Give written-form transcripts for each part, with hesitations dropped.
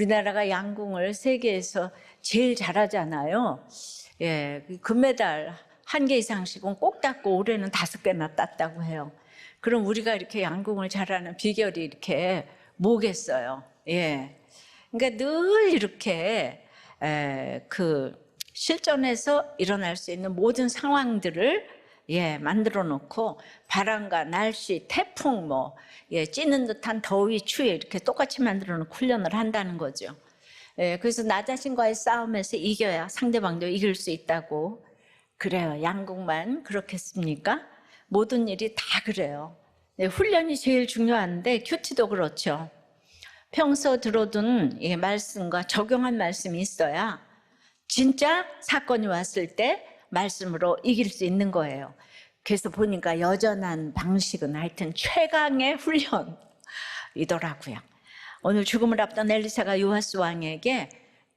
우리나라가 양궁을 세계에서 제일 잘하잖아요. 예, 금메달 1개 이상씩은 꼭 땄고 올해는 5개나 땄다고 해요. 그럼 우리가 이렇게 양궁을 잘하는 비결이 이렇게 뭐겠어요? 예. 그러니까 늘 이렇게 그 실전에서 일어날 수 있는 모든 상황들을 만들어 놓고 바람과 날씨, 태풍, 찌는 듯한 더위, 추위 이렇게 똑같이 만들어 놓고 훈련을 한다는 거죠. 그래서 나 자신과의 싸움에서 이겨야 상대방도 이길 수 있다고 그래요. 양궁만 그렇겠습니까? 모든 일이 다 그래요. 훈련이 제일 중요한데 큐티도 그렇죠. 평소 들어둔 말씀과 적용한 말씀이 있어야 진짜 사건이 왔을 때 말씀으로 이길 수 있는 거예요. 그래서 보니까 여전한 방식은 하여튼 최강의 훈련이더라고요. 오늘 죽음을 앞둔 엘리사가 요아스 왕에게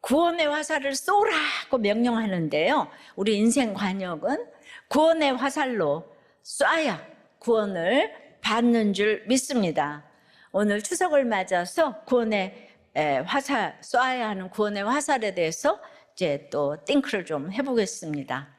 구원의 화살을 쏘라고 명령하는데요. 우리 인생 관역은 구원의 화살로 쏴야 구원을 받는 줄 믿습니다. 오늘 추석을 맞아서 구원의 화살, 쏴야 하는 구원의 화살에 대해서 이제 또 띵크를 좀 해보겠습니다.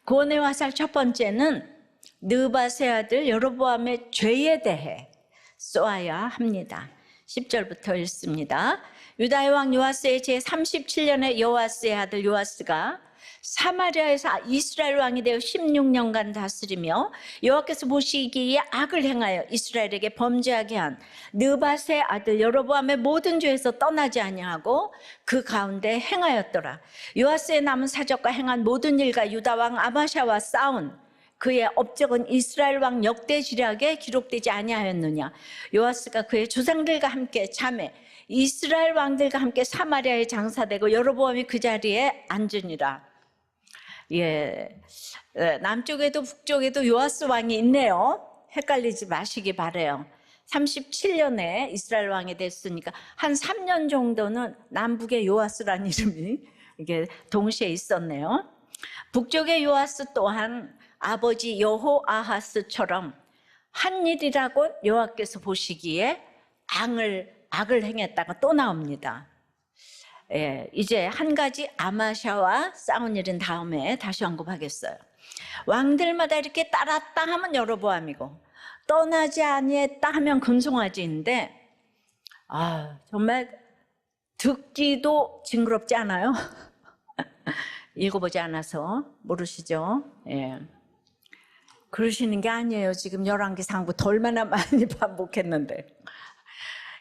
구원의 화살 첫 번째는 느밧의 아들 여로보암의 죄에 대해 쏘아야 합니다. 10절부터 읽습니다. 유다의 왕 요아스의 제37년에 요아스의 아들 요아스가 사마리아에서 이스라엘 왕이 되어 16년간 다스리며 여호와께서 보시기에 악을 행하여 이스라엘에게 범죄하게 한 느밧의 아들 여로보암의 모든 죄에서 떠나지 아니하고 그 가운데 행하였더라. 요아스의 남은 사적과 행한 모든 일과 유다 왕 아마샤와 싸운 그의 업적은 이스라엘 왕 역대 지략에 기록되지 아니하였느냐. 요아스가 그의 조상들과 함께 잠에 이스라엘 왕들과 함께 사마리아에 장사되고 여로보암이 그 자리에 앉으니라. 남쪽에도 북쪽에도 요아스 왕이 있네요. 헷갈리지 마시기 바래요. 37년에 이스라엘 왕이 됐으니까 한 3년 정도는 남북의 요아스라는 이름이 이게 동시에 있었네요. 북쪽의 요아스 또한 아버지 여호아하스처럼 한 일이라고 여호와께서 보시기에 악을 행했다가 또 나옵니다. 이제 한 가지 아마샤와 싸운 일은 다음에 다시 언급하겠어요. 왕들마다 이렇게 따랐다 하면 여로보암이고 떠나지 아니했다 하면 금송아지인데 정말 듣기도 징그럽지 않아요? 읽어보지 않아서 모르시죠? 그러시는 게 아니에요. 지금 열왕기상부터 얼마나 많이 반복했는데.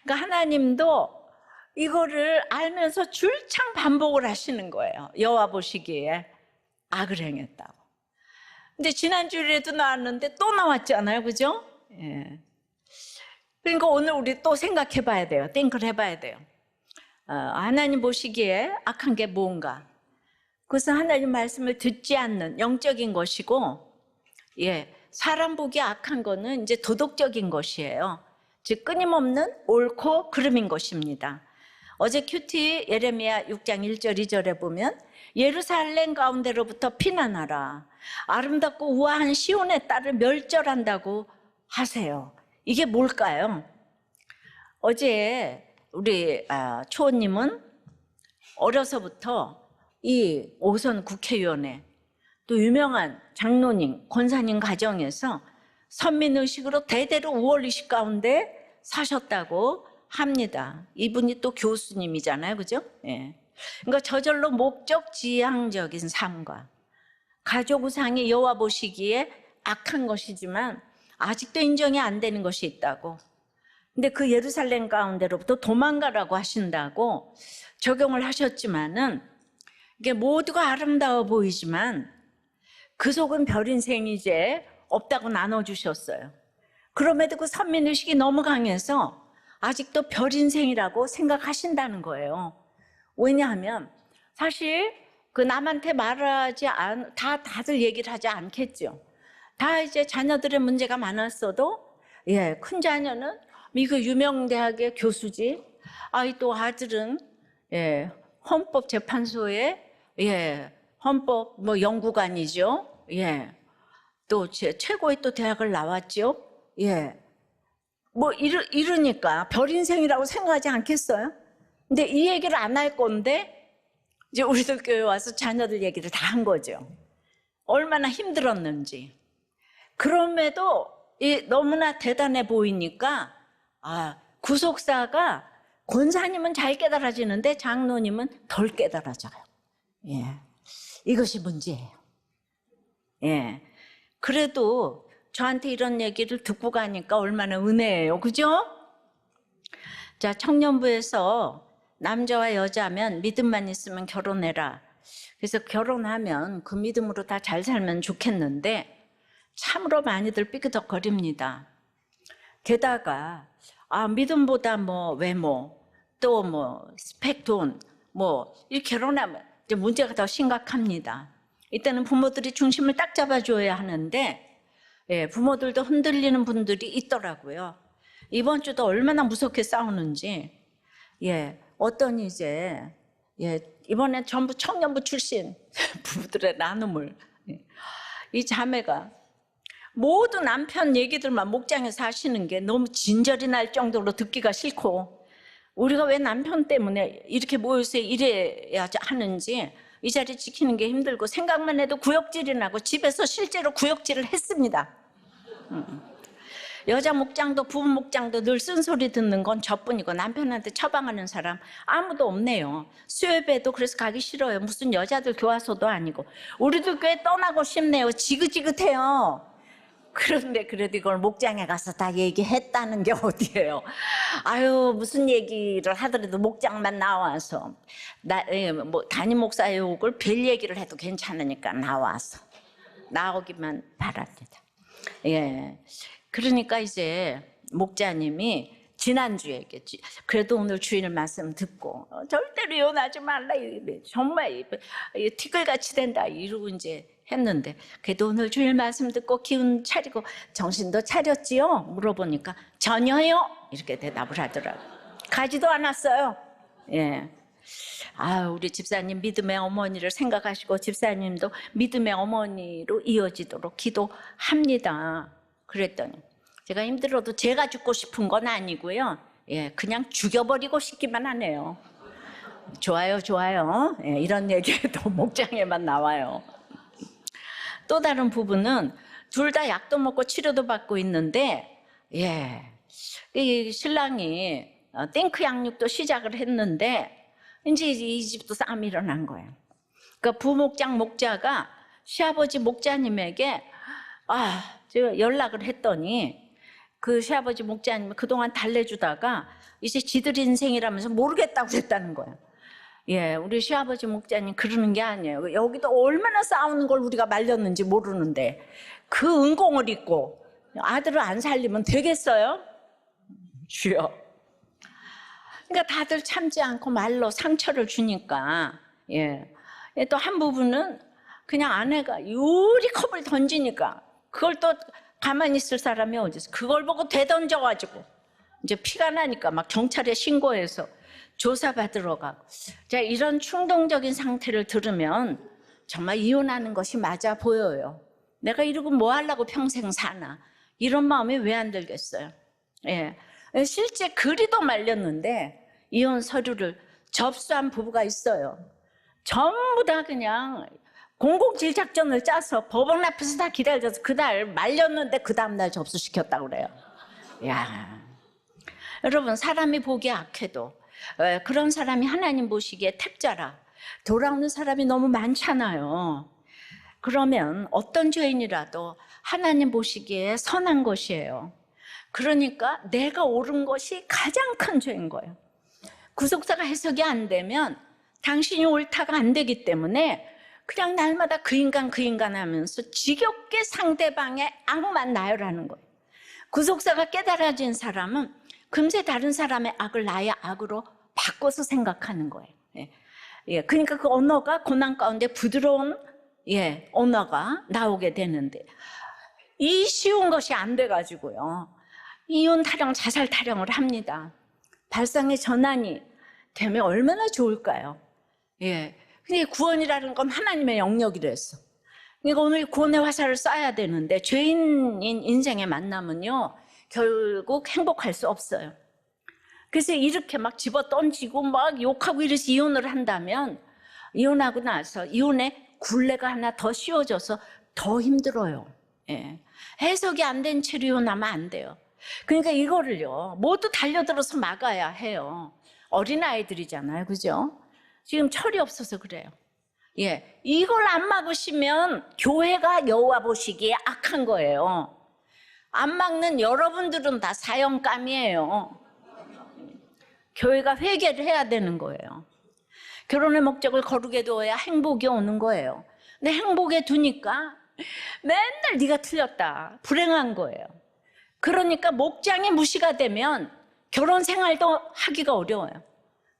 그러니까 하나님도 이거를 알면서 줄창 반복을 하시는 거예요. 여호와 보시기에 악을 행했다고. 근데 지난주에도 나왔는데 또 나왔잖아요. 그죠? 그러니까 오늘 우리 또 생각해 봐야 돼요. 띵크를 해봐야 돼요. 하나님 보시기에 악한 게 뭔가. 그것은 하나님 말씀을 듣지 않는 영적인 것이고, 사람 보기 악한 거는 이제 도덕적인 것이에요. 즉 끊임없는 옳고 그름인 것입니다. 어제 큐티 예레미야 6장 1절 2절에 보면 예루살렘 가운데로부터 피난하라. 아름답고 우아한 시온의 딸을 멸절한다고 하세요. 이게 뭘까요? 어제 우리 초원님은 어려서부터 이 오선 국회의원에 또 유명한 장로님, 권사님 가정에서 선민의식으로 대대로 5월 20 가운데 사셨다고 합니다. 이분이 또 교수님이잖아요. 그죠? 그러니까 저절로 목적지향적인 삶과 가족 우상이 여호와 보시기에 악한 것이지만 아직도 인정이 안 되는 것이 있다고. 근데 그 예루살렘 가운데로부터 도망가라고 하신다고 적용을 하셨지만은 이게 모두가 아름다워 보이지만 그 속은 별인생이 이제 없다고 나눠주셨어요. 그럼에도 그 선민의식이 너무 강해서 아직도 별인생이라고 생각하신다는 거예요. 왜냐하면 사실 그 남한테 말하지 다들 얘기를 하지 않겠죠. 다 이제 자녀들의 문제가 많았어도 큰 자녀는 미국 유명 대학의 교수지. 또 아들은 헌법재판소에 헌법 연구관이죠. 또 최고의 또 대학을 나왔죠. 이러니까 별 인생이라고 생각하지 않겠어요? 근데 이 얘기를 안 할 건데 이제 우리들 교회 와서 자녀들 얘기를 다 한 거죠. 얼마나 힘들었는지. 그럼에도 너무나 대단해 보이니까 구속사가 권사님은 잘 깨달아지는데 장로님은 덜 깨달아져요. 예, 이것이 문제예요. 예, 그래도 저한테 이런 얘기를 듣고 가니까 얼마나 은혜예요, 그죠? 자, 청년부에서 남자와 여자면 믿음만 있으면 결혼해라. 그래서 결혼하면 그 믿음으로 다 잘 살면 좋겠는데 참으로 많이들 삐그덕거립니다. 게다가 믿음보다 뭐 외모, 또 뭐 스펙, 돈, 뭐 이렇게 결혼하면 이제 문제가 더 심각합니다. 이때는 부모들이 중심을 딱 잡아줘야 하는데 부모들도 흔들리는 분들이 있더라고요. 이번 주도 얼마나 무섭게 싸우는지. 어떤 이번에 전부 청년부 출신 부부들의 나눔을 이 자매가 모두 남편 얘기들만 목장에서 하시는 게 너무 진절이 날 정도로 듣기가 싫고, 우리가 왜 남편 때문에 이렇게 모여서 이래야 하는지 이 자리 지키는 게 힘들고 생각만 해도 구역질이 나고 집에서 실제로 구역질을 했습니다. 여자 목장도 부부 목장도 늘 쓴소리 듣는 건 저뿐이고 남편한테 처방하는 사람 아무도 없네요. 수협에도 그래서 가기 싫어요. 무슨 여자들 교화소도 아니고. 우리도 교회 떠나고 싶네요. 지긋지긋해요. 그런데 그래도 이걸 목장에 가서 다 얘기했다는 게 어디예요. 무슨 얘기를 하더라도 목장만 나와서 담임 목사의 욕을 별 얘기를 해도 괜찮으니까 나오기만 바랍니다. 그러니까 이제 목자님이 지난주에 그래도 오늘 주일 말씀 듣고 절대로 이혼하지 말라, 정말 티끌같이 된다 이러고 이제 했는데, 그래도 오늘 주일 말씀 듣고 기운 차리고 정신도 차렸지요? 물어보니까 전혀요 이렇게 대답을 하더라고요. 가지도 않았어요. 우리 집사님 믿음의 어머니를 생각하시고 집사님도 믿음의 어머니로 이어지도록 기도합니다. 그랬더니 제가 힘들어도 제가 죽고 싶은 건 아니고요. 그냥 죽여버리고 싶기만 하네요. 좋아요. 이런 얘기도 목장에만 나와요. 또 다른 부부는 둘 다 약도 먹고 치료도 받고 있는데, 이 신랑이 땡크 양육도 시작을 했는데 이제 이 집도 싸움이 일어난 거예요. 그러니까 부목장 목자가 시아버지 목자님에게 제가 연락을 했더니 그 시아버지 목자님이 그동안 달래주다가 이제 지들 인생이라면서 모르겠다고 했다는 거예요. 우리 시아버지 목자님 그러는 게 아니에요. 여기도 얼마나 싸우는 걸 우리가 말렸는지 모르는데 그 은공을 잊고 아들을 안 살리면 되겠어요? 주여. 그러니까 다들 참지 않고 말로 상처를 주니까, 또 한 부분은 그냥 아내가 유리컵을 던지니까 그걸 또 가만히 있을 사람이 어디서 그걸 보고 되던져가지고 이제 피가 나니까 막 경찰에 신고해서 조사받으러 가고. 자, 이런 충동적인 상태를 들으면 정말 이혼하는 것이 맞아 보여요. 내가 이러고 뭐 하려고 평생 사나, 이런 마음이 왜 안 들겠어요. 실제 글이도 말렸는데 이혼 서류를 접수한 부부가 있어요. 전부 다 그냥 007 작전을 짜서 법원 앞에서 다 기다려서 그날 말렸는데 그 다음날 접수시켰다고 그래요. 여러분, 사람이 보기에 악해도 그런 사람이 하나님 보시기에 택자라. 돌아오는 사람이 너무 많잖아요. 그러면 어떤 죄인이라도 하나님 보시기에 선한 것이에요. 그러니까 내가 옳은 것이 가장 큰 죄인 거예요. 구속사가 해석이 안 되면 당신이 옳다가 안 되기 때문에 그냥 날마다 그 인간 하면서 지겹게 상대방의 악만 나열하는 거예요. 구속사가 깨달아진 사람은 금세 다른 사람의 악을 나의 악으로 바꿔서 생각하는 거예요. 그러니까 그 언어가 고난 가운데 부드러운 언어가 나오게 되는데, 이 쉬운 것이 안 돼가지고요, 이혼 타령, 자살 타령을 합니다. 발상의 전환이 되면 얼마나 좋을까요? 근데 구원이라는 건 하나님의 영역이랬어. 그러니까 오늘 구원의 화살을 쏴야 되는데 죄인인 인생의 만남은요 결국 행복할 수 없어요. 그래서 이렇게 막 집어 던지고 막 욕하고 이래서 이혼을 한다면 이혼하고 나서 이혼의 굴레가 하나 더 씌워져서 더 힘들어요. 예. 해석이 안 된 채로 이혼하면 안 돼요. 그러니까 이거를요 모두 달려들어서 막아야 해요. 어린아이들이잖아요, 그죠? 지금 철이 없어서 그래요. 예, 이걸 안 막으시면 교회가 여호와 보시기에 악한 거예요. 안 막는 여러분들은 다 사형감이에요. 교회가 회개를 해야 되는 거예요. 결혼의 목적을 거룩에 두어야 행복이 오는 거예요. 근데 행복에 두니까 맨날 네가 틀렸다, 불행한 거예요. 그러니까 목장이 무시가 되면 결혼 생활도 하기가 어려워요.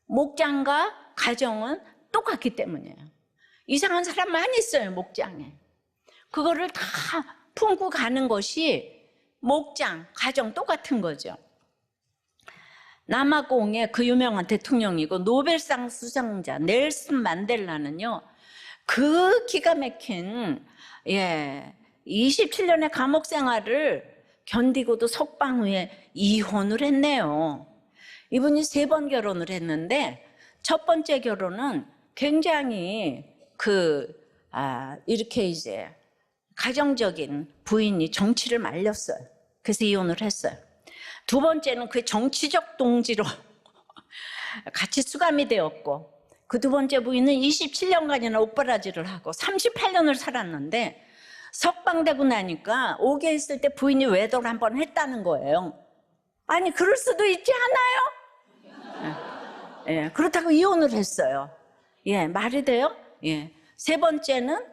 목장과 가정은 똑같기 때문이에요. 이상한 사람 많이 있어요, 목장에. 그거를 다 품고 가는 것이 목장, 가정 똑같은 거죠. 남아공의 그 유명한 대통령이고 노벨상 수상자 넬슨 만델라는요, 그 기가 막힌 27년의 감옥 생활을 견디고도 석방 후에 이혼을 했네요. 이분이 3번 결혼을 했는데 첫 번째 결혼은 굉장히 이렇게 이제 가정적인 부인이 정치를 말렸어요. 그래서 이혼을 했어요. 두 번째는 그 정치적 동지로 같이 수감이 되었고, 그 두 번째 부인은 27년간이나 옥바라지를 하고 38년을 살았는데 석방되고 나니까 옥에 있을 때 부인이 외도를 한번 했다는 거예요. 아니, 그럴 수도 있지 않아요? 예, 그렇다고 이혼을 했어요. 예, 말이 돼요? 예. 세 번째는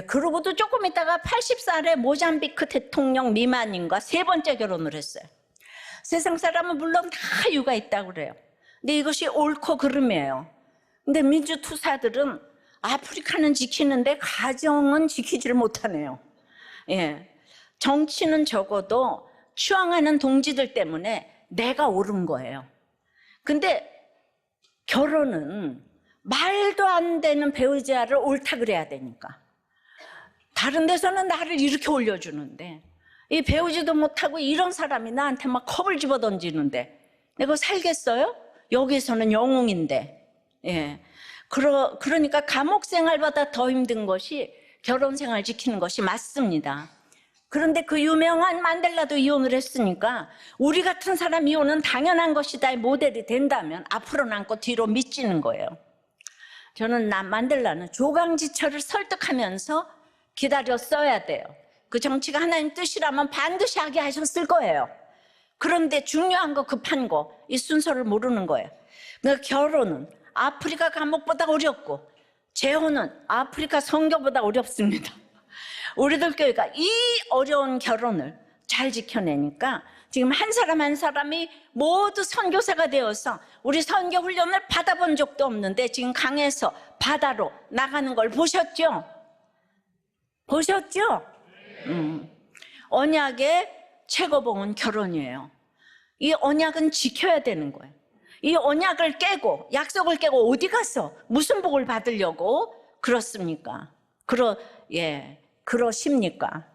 그러고도 조금 있다가 80살의 모잠비크 대통령 미만인과 3번째 결혼을 했어요. 세상 사람은 물론 다 이유가 있다고 그래요. 근데 이것이 옳고 그름이에요. 근데 민주투사들은 아프리카는 지키는데 가정은 지키지를 못하네요. 예. 정치는 적어도 추앙하는 동지들 때문에 내가 옳은 거예요. 근데 결혼은 말도 안 되는 배우자를 옳다 그래야 되니까. 다른 데서는 나를 이렇게 올려주는데 이 배우지도 못하고 이런 사람이 나한테 막 컵을 집어 던지는데 내가 살겠어요? 여기서는 영웅인데. 예. 그러니까 감옥 생활보다 더 힘든 것이 결혼 생활 지키는 것이 맞습니다. 그런데 그 유명한 만델라도 이혼을 했으니까 우리 같은 사람 이혼은 당연한 것이다의 모델이 된다면 앞으로 남고 뒤로 미치는 거예요. 저는 만델라는 조강지처를 설득하면서 기다렸어야 돼요. 그 정치가 하나님 뜻이라면 반드시 하게 하셨을 거예요. 그런데 중요한 거, 급한 거, 이 순서를 모르는 거예요. 그러니까 결혼은 아프리카 감옥보다 어렵고 재혼은 아프리카 선교보다 어렵습니다. 우리들 교회가 이 어려운 결혼을 잘 지켜내니까 지금 한 사람 한 사람이 모두 선교사가 되어서 우리 선교 훈련을 받아본 적도 없는데 지금 강에서 바다로 나가는 걸 보셨죠? 보셨죠? 언약의 최고봉은 결혼이에요. 이 언약은 지켜야 되는 거예요. 이 언약을 깨고 약속을 깨고 어디 가서 무슨 복을 받으려고 그렇습니까? 그러십니까?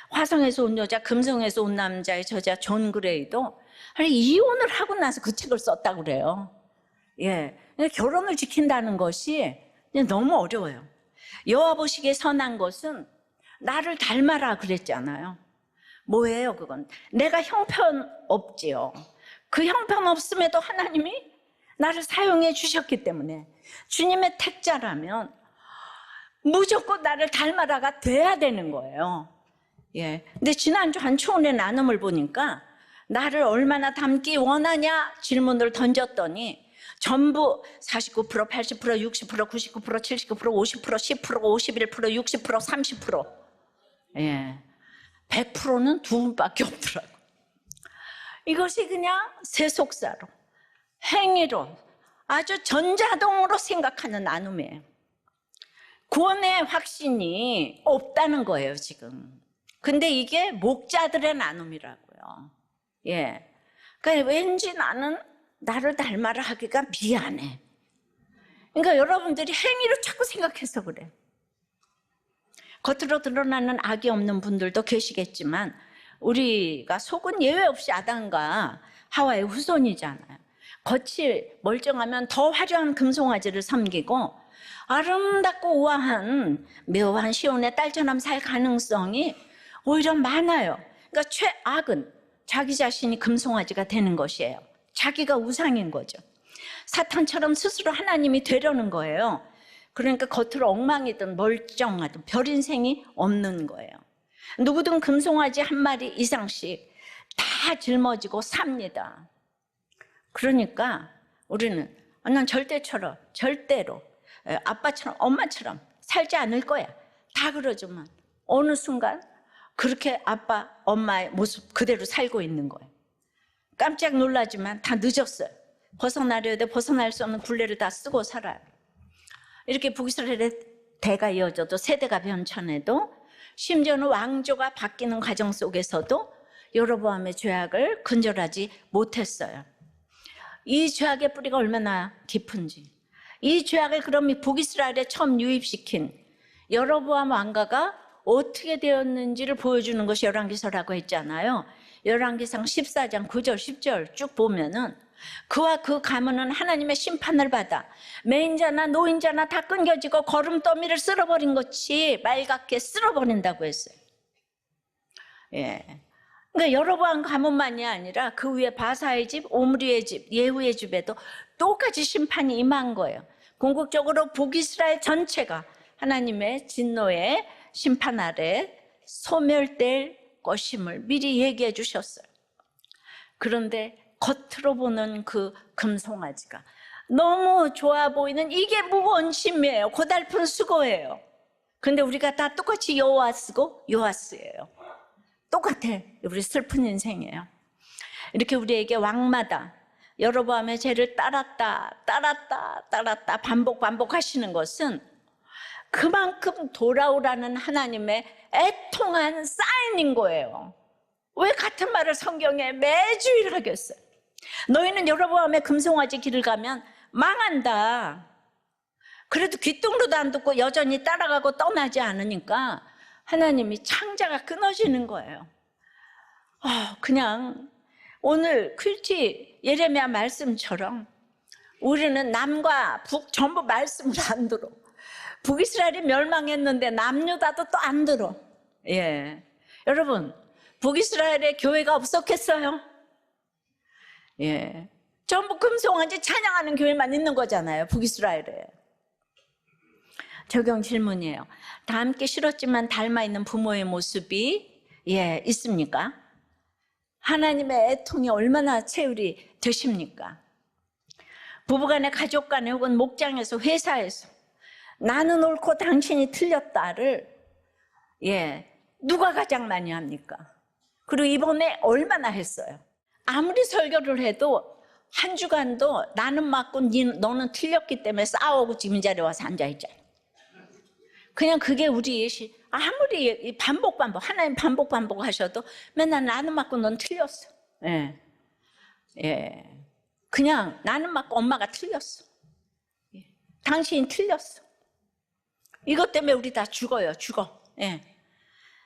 화성에서 온 여자, 금성에서 온 남자의 저자 존 그레이도 이혼을 하고 나서 그 책을 썼다고 그래요. 결혼을 지킨다는 것이 너무 어려워요. 여호와 보시기에 선한 것은 나를 닮아라 그랬잖아요. 뭐예요 그건? 내가 형편 없지요. 그 형편 없음에도 하나님이 나를 사용해 주셨기 때문에 주님의 택자라면 무조건 나를 닮아라가 돼야 되는 거예요. 근데 지난주 한초원의 나눔을 보니까 나를 얼마나 닮기 원하냐 질문을 던졌더니 전부 49%, 80%, 60%, 99%, 79%, 50%, 10%, 51%, 60%, 30%. 100%는 두 분밖에 없더라고요. 이것이 그냥 세속사로, 행위로, 아주 전자동으로 생각하는 나눔이에요. 구원의 확신이 없다는 거예요, 지금. 근데 이게 목자들의 나눔이라고요. 그러니까 왠지 나를 닮아라 하기가 미안해. 그러니까 여러분들이 행위로 자꾸 생각해서 그래. 겉으로 드러나는 악이 없는 분들도 계시겠지만 우리가 속은 예외 없이 아담과 하와의 후손이잖아요. 겉이 멀쩡하면 더 화려한 금송아지를 섬기고 아름답고 우아한 묘한 시온의 딸처럼 살 가능성이 오히려 많아요. 그러니까 최악은 자기 자신이 금송아지가 되는 것이에요. 자기가 우상인 거죠. 사탄처럼 스스로 하나님이 되려는 거예요. 그러니까 겉으로 엉망이든 멀쩡하든 별 인생이 없는 거예요. 누구든 금송아지 한 마리 이상씩 다 짊어지고 삽니다. 그러니까 우리는 난 절대로 아빠처럼 엄마처럼 살지 않을 거야. 다 그러지만 어느 순간 그렇게 아빠 엄마의 모습 그대로 살고 있는 거예요. 깜짝 놀라지만 다 늦었어요. 벗어나려야 돼. 벗어날 수 없는 굴레를 다 쓰고 살아요. 이렇게 북이스라엘의 대가 이어져도 세대가 변천해도 심지어는 왕조가 바뀌는 과정 속에서도 여로보암의 죄악을 근절하지 못했어요. 이 죄악의 뿌리가 얼마나 깊은지, 이 죄악을 그럼 북이스라엘에 처음 유입시킨 여로보암 왕가가 어떻게 되었는지를 보여주는 것이 열왕기서라고 했잖아요. 열왕기상 14장 9절 10절 쭉 보면은 그와 그 가문은 하나님의 심판을 받아 매인자나 노인자나 다 끊겨지고 거름더미를 쓸어버린 것이 말갛게 쓸어버린다고 했어요. 예. 그러니까 여로보암 가문만이 아니라 그 위에 바사의 집, 오므리의 집, 예후의 집에도 똑같이 심판이 임한 거예요. 궁극적으로 북이스라엘 전체가 하나님의 진노의 심판 아래 소멸될 것임을 미리 얘기해 주셨어요. 그런데 겉으로 보는 그 금송아지가 너무 좋아 보이는 이게 무언심이에요. 고달픈 수고예요. 근데 우리가 다 똑같이 요아스고 요아스예요. 똑같아. 우리 슬픈 인생이에요. 이렇게 우리에게 왕마다 여로보암의 죄를 따랐다 반복하시는 것은 그만큼 돌아오라는 하나님의 애통한 사인인 거예요. 왜 같은 말을 성경에 매주일 하겠어요? 너희는 여로보암의 금송아지 길을 가면 망한다. 그래도 귀뚱으로도 안 듣고 여전히 따라가고 떠나지 않으니까 하나님이 창자가 끊어지는 거예요. 그냥 오늘 퀼티 예레미야 말씀처럼 우리는 남과 북 전부 말씀을 안 들어. 북이스라엘이 멸망했는데 남유다도 또 안 들어. 예, 여러분 북이스라엘에 교회가 없었겠어요? 예, 전부 금송아지 찬양하는 교회만 있는 거잖아요. 북이스라엘에. 적용 질문이에요. 다 함께 싫었지만 닮아 있는 부모의 모습이 있습니까? 하나님의 애통이 얼마나 체울이 되십니까? 부부간에, 가족간에 혹은 목장에서, 회사에서 나는 옳고 당신이 틀렸다를 누가 가장 많이 합니까? 그리고 이번에 얼마나 했어요? 아무리 설교를 해도 한 주간도 나는 맞고 너는 틀렸기 때문에 싸우고 지금 이 자리에 와서 앉아있잖아. 그냥 그게 우리 아무리 반복 하나님 반복 하셔도 맨날 나는 맞고 넌 틀렸어. 그냥 나는 맞고 엄마가 틀렸어. 당신이 틀렸어. 이것 때문에 우리 다 죽어요. 죽어.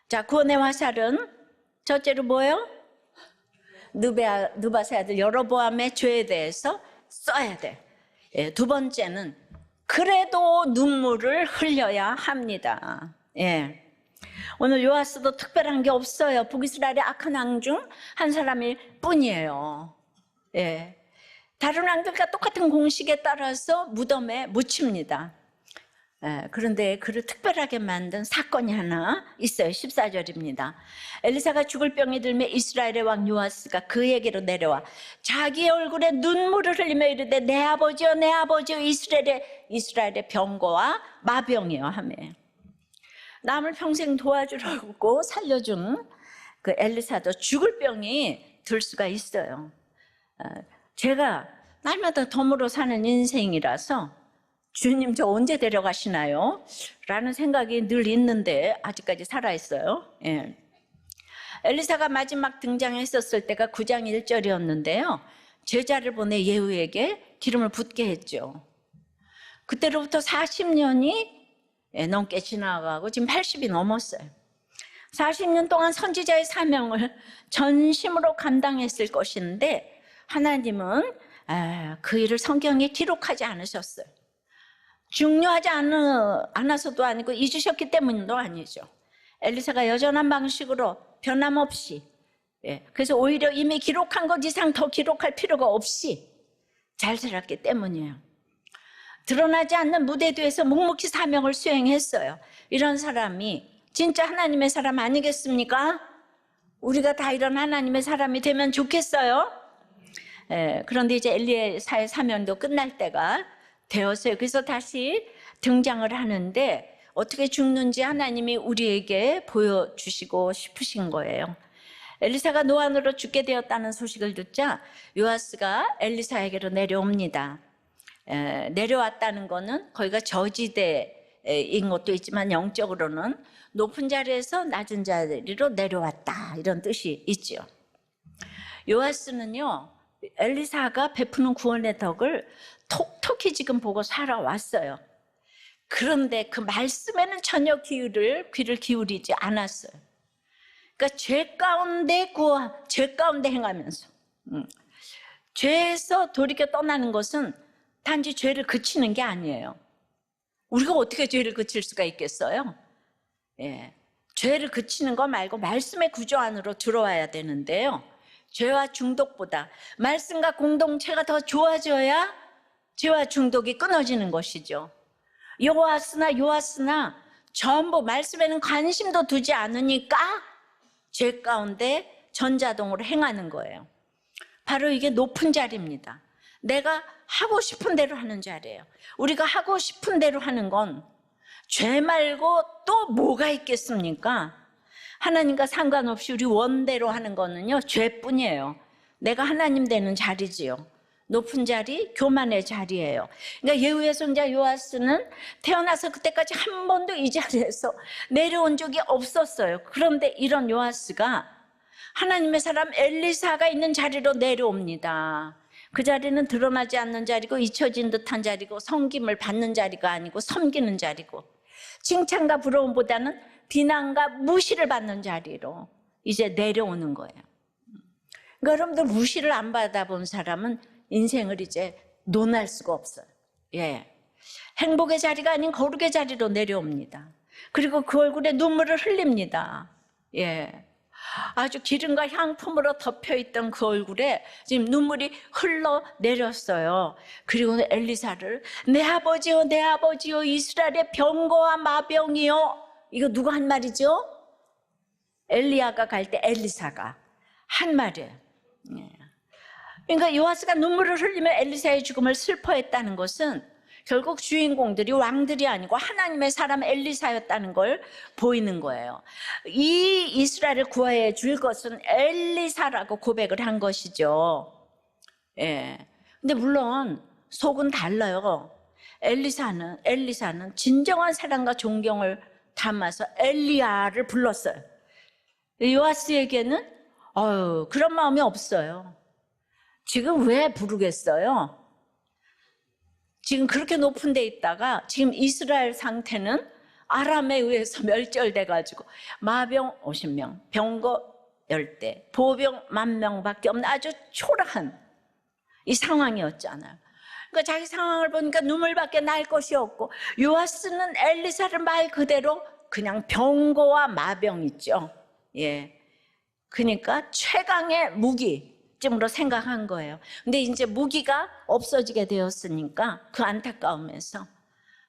자, 구원의 화살은 첫째로 뭐예요? 느바세 아들 여로보암의 죄에 대해서 써야 돼. 두 번째는 그래도 눈물을 흘려야 합니다. 오늘 요아스도 특별한 게 없어요. 북이스라엘의 악한 왕 중 한 사람일 뿐이에요. 다른 왕들과 똑같은 공식에 따라서 무덤에 묻힙니다. 그런데 그를 특별하게 만든 사건이 하나 있어요. 14절입니다. 엘리사가 죽을 병이 들매 이스라엘의 왕 요아스가 그에게로 내려와 자기 얼굴에 눈물을 흘리며 이르되 내 아버지여 내 아버지여 이스라엘의 병거와 마병이여 하며 남을 평생 도와주려고 살려준 그 엘리사도 죽을 병이 들 수가 있어요. 제가 날마다 덤으로 사는 인생이라서 주님 저 언제 데려가시나요? 라는 생각이 늘 있는데 아직까지 살아있어요. 엘리사가 마지막 등장했었을 때가 9장 1절이었는데요. 제자를 보내 예후에게 기름을 붓게 했죠. 그때로부터 40년이 넘게 지나가고 지금 80이 넘었어요. 40년 동안 선지자의 사명을 전심으로 감당했을 것인데 하나님은 그 일을 성경에 기록하지 않으셨어요. 중요하지 않아서도 아니고 잊으셨기 때문도 아니죠. 엘리사가 여전한 방식으로 변함없이, 그래서 오히려 이미 기록한 것 이상 더 기록할 필요가 없이 잘 살았기 때문이에요. 드러나지 않는 무대 뒤에서 묵묵히 사명을 수행했어요. 이런 사람이 진짜 하나님의 사람 아니겠습니까? 우리가 다 이런 하나님의 사람이 되면 좋겠어요. 그런데 이제 엘리야의 사명도 끝날 때가 되었어요. 그래서 다시 등장을 하는데 어떻게 죽는지 하나님이 우리에게 보여주시고 싶으신 거예요. 엘리사가 노안으로 죽게 되었다는 소식을 듣자 요아스가 엘리사에게로 내려옵니다. 내려왔다는 거는 거기가 저지대인 것도 있지만 영적으로는 높은 자리에서 낮은 자리로 내려왔다, 이런 뜻이 있죠. 요아스는요, 엘리사가 베푸는 구원의 덕을 톡톡히 지금 보고 살아왔어요. 그런데 그 말씀에는 전혀 귀를 기울이지 않았어요. 그러니까 죄 가운데 행하면서 죄에서 돌이켜 떠나는 것은 단지 죄를 그치는 게 아니에요. 우리가 어떻게 죄를 그칠 수가 있겠어요? 죄를 그치는 거 말고 말씀의 구조 안으로 들어와야 되는데요, 죄와 중독보다 말씀과 공동체가 더 좋아져야 죄와 중독이 끊어지는 것이죠. 요아스나 전부 말씀에는 관심도 두지 않으니까 죄 가운데 전자동으로 행하는 거예요. 바로 이게 높은 자리입니다. 내가 하고 싶은 대로 하는 자리예요. 우리가 하고 싶은 대로 하는 건 죄 말고 또 뭐가 있겠습니까? 하나님과 상관없이 우리 원대로 하는 거는요, 죄뿐이에요. 내가 하나님 되는 자리지요. 높은 자리, 교만의 자리예요. 그러니까 예후의 손자 요아스는 태어나서 그때까지 한 번도 이 자리에서 내려온 적이 없었어요. 그런데 이런 요아스가 하나님의 사람 엘리사가 있는 자리로 내려옵니다. 그 자리는 드러나지 않는 자리고 잊혀진 듯한 자리고 섬김을 받는 자리가 아니고 섬기는 자리고 칭찬과 부러움보다는 비난과 무시를 받는 자리로 이제 내려오는 거예요. 그러니까 여러분들 무시를 안 받아본 사람은 인생을 이제 논할 수가 없어요. 행복의 자리가 아닌 거룩의 자리로 내려옵니다. 그리고 그 얼굴에 눈물을 흘립니다. 아주 기름과 향품으로 덮여있던 그 얼굴에 지금 눈물이 흘러내렸어요. 그리고 엘리사를 내 아버지요 이스라엘의 병거와 마병이요. 이거 누가 한 말이죠? 엘리야가 갈 때 엘리사가 한 말이에요. 그러니까 요아스가 눈물을 흘리며 엘리사의 죽음을 슬퍼했다는 것은 결국 주인공들이 왕들이 아니고 하나님의 사람 엘리사였다는 걸 보이는 거예요. 이 이스라엘을 구해 줄 것은 엘리사라고 고백을 한 것이죠. 근데 물론 속은 달라요. 엘리사는 진정한 사랑과 존경을 담아서 엘리야를 불렀어요. 요아스에게는 그런 마음이 없어요. 지금 왜 부르겠어요? 지금 그렇게 높은 데 있다가 지금 이스라엘 상태는 아람에 의해서 멸절돼가지고 마병 50명, 병거 10대, 보병 10,000명밖에 없는 아주 초라한 이 상황이었잖아요. 그러니까 자기 상황을 보니까 눈물밖에 날 것이 없고 요아스는 엘리사를 말 그대로 그냥 병거와 마병 있죠. 그러니까 최강의 무기쯤으로 생각한 거예요. 근데 이제 무기가 없어지게 되었으니까 그 안타까움에서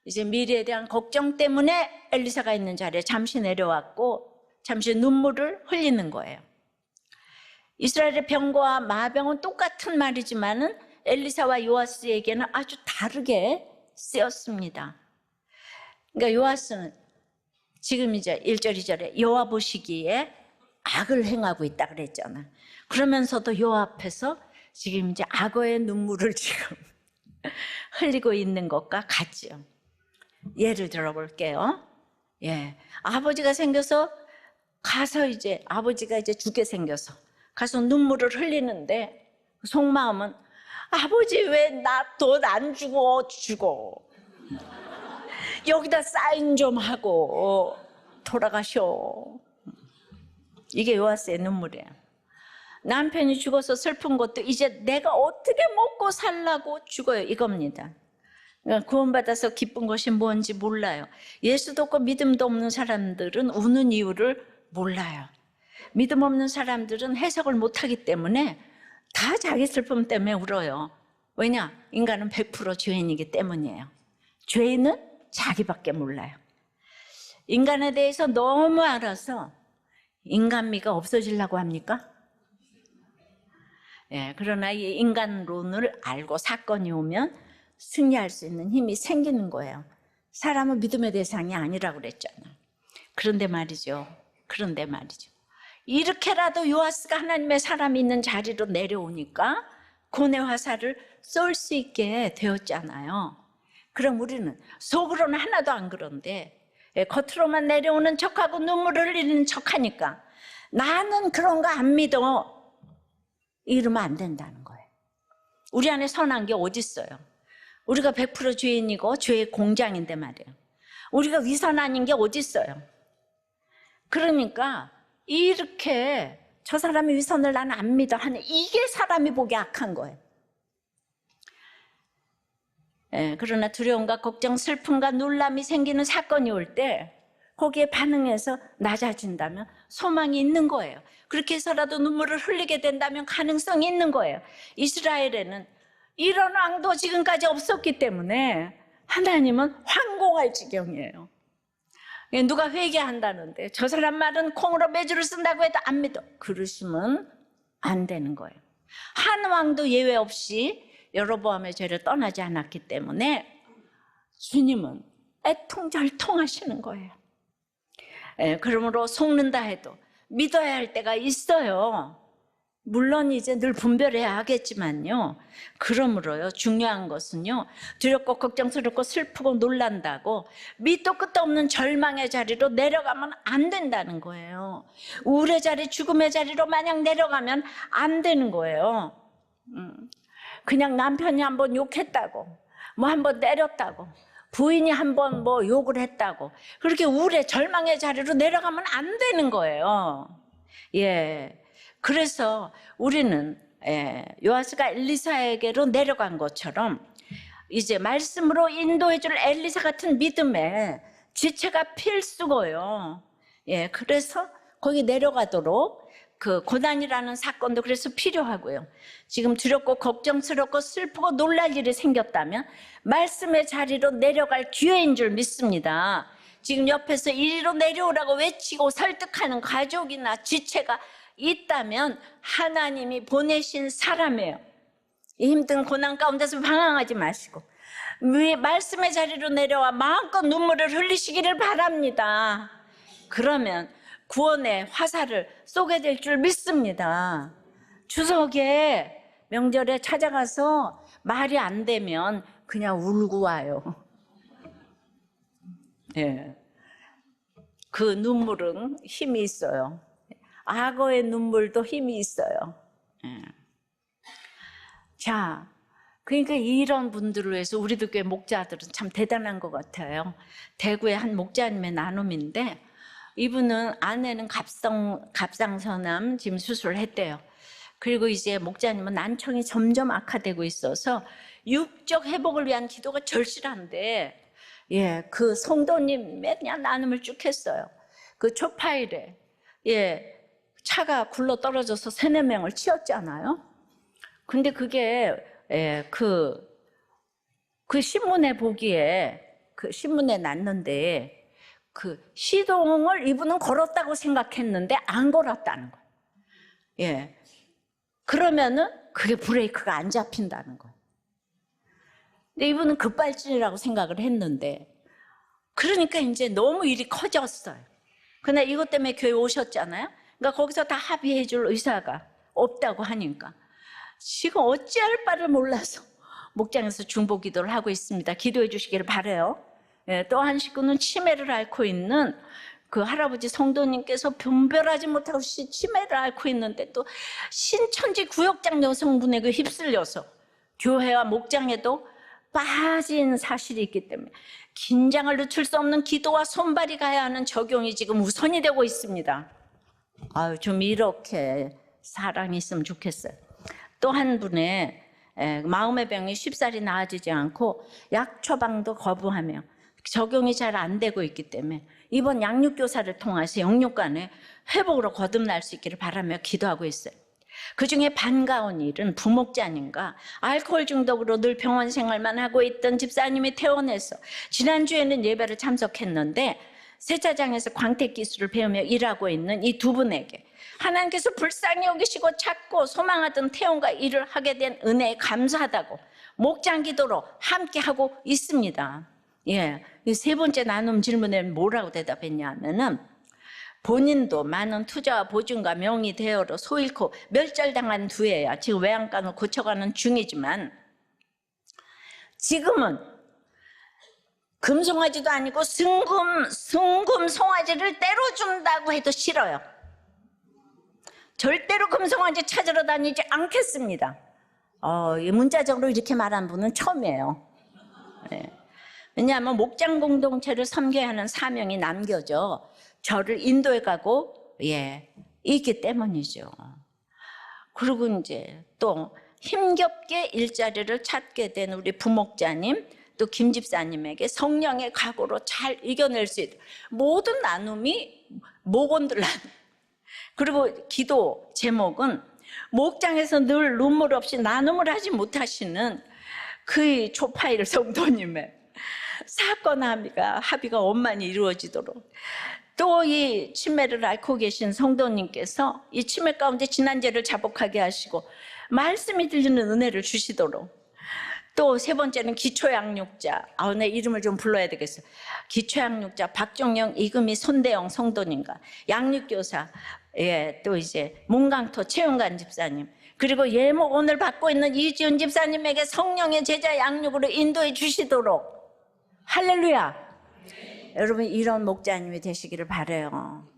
이제 미래에 대한 걱정 때문에 엘리사가 있는 자리에 잠시 내려왔고 잠시 눈물을 흘리는 거예요. 이스라엘의 병거와 마병은 똑같은 말이지만은 엘리사와 요아스에게는 아주 다르게 쓰였습니다. 그러니까 요아스는 지금 이제 1절 2절에 여호와 보시기에 악을 행하고 있다 그랬잖아. 그러면서도 여호와 앞에서 지금 이제 악어의 눈물을 지금 흘리고 있는 것과 같지요. 예를 들어볼게요. 아버지가 생겨서 가서 이제 아버지가 이제 죽게 생겨서 가서 눈물을 흘리는데 속마음은 아버지 왜 나 돈 안 주고 여기다 사인 좀 하고 돌아가셔. 이게 요아스의 눈물이에요. 남편이 죽어서 슬픈 것도 이제 내가 어떻게 먹고 살라고 죽어요, 이겁니다. 구원받아서 기쁜 것이 뭔지 몰라요. 예수도 없고 믿음도 없는 사람들은 우는 이유를 몰라요. 믿음 없는 사람들은 해석을 못하기 때문에 다 자기 슬픔 때문에 울어요. 왜냐? 인간은 100% 죄인이기 때문이에요. 죄인은 자기밖에 몰라요. 인간에 대해서 너무 알아서 인간미가 없어지려고 합니까? 예, 그러나 이 인간론을 알고 사건이 오면 승리할 수 있는 힘이 생기는 거예요. 사람은 믿음의 대상이 아니라고 그랬잖아요. 그런데 말이죠. 이렇게라도 요아스가 하나님의 사람이 있는 자리로 내려오니까 고뇌 화살을 쏠 수 있게 되었잖아요. 그럼 우리는 속으로는 하나도 안 그런데 겉으로만 내려오는 척하고 눈물을 흘리는 척하니까 나는 그런 거 안 믿어, 이러면 안 된다는 거예요. 우리 안에 선한 게 어디 있어요? 우리가 100% 죄인이고 죄의 공장인데 말이에요. 우리가 위선 아닌 게 어디 있어요? 그러니까 이렇게 저 사람이 위선을 나는 안 믿어 하는 이게 사람이 보기 악한 거예요. 예, 그러나 두려움과 걱정, 슬픔과 놀람이 생기는 사건이 올 때 거기에 반응해서 낮아진다면 소망이 있는 거예요. 그렇게 해서라도 눈물을 흘리게 된다면 가능성이 있는 거예요. 이스라엘에는 이런 왕도 지금까지 없었기 때문에 하나님은 황공할 지경이에요. 누가 회개한다는데 저 사람 말은 콩으로 메주를 쓴다고 해도 안 믿어, 그러시면 안 되는 거예요. 한 왕도 예외 없이 여로보암의 죄를 떠나지 않았기 때문에 주님은 애통절통하시는 거예요. 그러므로 속는다 해도 믿어야 할 때가 있어요. 물론 이제 늘 분별해야 하겠지만요. 그러므로요, 중요한 것은요, 두렵고 걱정스럽고 슬프고 놀란다고 밑도 끝도 없는 절망의 자리로 내려가면 안 된다는 거예요. 우울의 자리, 죽음의 자리로 마냥 내려가면 안 되는 거예요. 그냥 남편이 한번 욕했다고, 뭐 한번 때렸다고, 부인이 한번 뭐 욕을 했다고 그렇게 우울의 절망의 자리로 내려가면 안 되는 거예요. 예. 그래서 우리는 요아스가 엘리사에게로 내려간 것처럼 이제 말씀으로 인도해줄 엘리사 같은 믿음의 지체가 필수고요. 예, 그래서 거기 내려가도록 그 고난이라는 사건도 그래서 필요하고요. 지금 두렵고 걱정스럽고 슬프고 놀랄 일이 생겼다면 말씀의 자리로 내려갈 기회인 줄 믿습니다. 지금 옆에서 이리로 내려오라고 외치고 설득하는 가족이나 지체가 있다면 하나님이 보내신 사람이에요. 이 힘든 고난 가운데서 방황하지 마시고 말씀의 자리로 내려와 마음껏 눈물을 흘리시기를 바랍니다. 그러면 구원의 화살을 쏘게 될 줄 믿습니다. 추석에 명절에 찾아가서 말이 안 되면 그냥 울고 와요. 예. 그 눈물은 힘이 있어요. 악어의 눈물도 힘이 있어요. 예. 자, 그러니까 이런 분들을 위해서 우리도 교회 목자들은 참 대단한 것 같아요. 대구의 한 목자님의 나눔인데 이분은 아내는 갑상선암 지금 수술을 했대요. 그리고 이제 목자님은 난청이 점점 악화되고 있어서 육적 회복을 위한 기도가 절실한데, 예, 그 성도님 맨날 나눔을 쭉 했어요. 그 초파일에, 예, 차가 굴러 떨어져서 3-4명을 치웠잖아요. 근데 그게, 예, 그 신문에 보기에, 그 신문에 났는데, 그 시동을 이분은 걸었다고 생각했는데 안 걸었다는 거예요. 예. 그러면은 그게 브레이크가 안 잡힌다는 거예요. 근데 이분은 급발진이라고 생각을 했는데, 그러니까 이제 너무 일이 커졌어요. 근데 이것 때문에 교회 오셨잖아요. 그러니까 거기서 다 합의해 줄 의사가 없다고 하니까 지금 어찌할 바를 몰라서 목장에서 중보 기도를 하고 있습니다. 기도해 주시기를 바라요. 예, 또 한 식구는 치매를 앓고 있는 그 할아버지 성도님께서 분별하지 못하고 치매를 앓고 있는데 또 신천지 구역장 여성분에게 휩쓸려서 교회와 목장에도 빠진 사실이 있기 때문에 긴장을 늦출 수 없는 기도와 손발이 가야 하는 적용이 지금 우선이 되고 있습니다. 아유, 좀 이렇게 사랑이 있으면 좋겠어요. 또 한 분의 마음의 병이 쉽사리 나아지지 않고 약 처방도 거부하며 적용이 잘 안 되고 있기 때문에 이번 양육교사를 통해서 영육간에 회복으로 거듭날 수 있기를 바라며 기도하고 있어요. 그중에 반가운 일은 부목자님과 알코올 중독으로 늘 병원 생활만 하고 있던 집사님이 퇴원해서 지난주에는 예배를 참석했는데 세차장에서 광택 기술을 배우며 일하고 있는 이 두 분에게 하나님께서 불쌍히 여기시고 찾고 소망하던 태원과 일을 하게 된 은혜에 감사하다고 목장 기도로 함께하고 있습니다. 예, 이 세 번째 나눔 질문에 뭐라고 대답했냐면은 본인도 많은 투자와 보증과 명의 대여로 소 잃고 멸절당한 뒤에야 지금 외양간을 고쳐가는 중이지만 지금은 금송아지도 아니고 순금 송아지를 때려준다고 해도 싫어요. 절대로 금송아지 찾으러 다니지 않겠습니다. 문자적으로 이렇게 말한 분은 처음이에요. 네. 왜냐하면 목장 공동체를 섬겨야 하는 사명이 남겨져 저를 인도해 가고 있기 때문이죠. 그리고 이제 또 힘겹게 일자리를 찾게 된 우리 부목자님 또 김 집사님에게 성령의 각오로 잘 이겨낼 수 있도록 모든 나눔이 목원들 나눔. 그리고 기도 제목은 목장에서 늘 눈물 없이 나눔을 하지 못하시는 그 초파일 성도님의 사건 합의가 원만히 이루어지도록 또 이 치매를 앓고 계신 성도님께서 이 치매 가운데 지난죄를 자복하게 하시고 말씀이 들리는 은혜를 주시도록 또 세 번째는 기초양육자 내 이름을 좀 불러야 되겠어요. 기초양육자 박종영 이금희 손대영 성도님과 양육교사 또 이제 문강토 최윤관 집사님 그리고 예목 오늘 받고 있는 이지은 집사님에게 성령의 제자 양육으로 인도해 주시도록 할렐루야. 여러분 이런 목자님이 되시기를 바라요.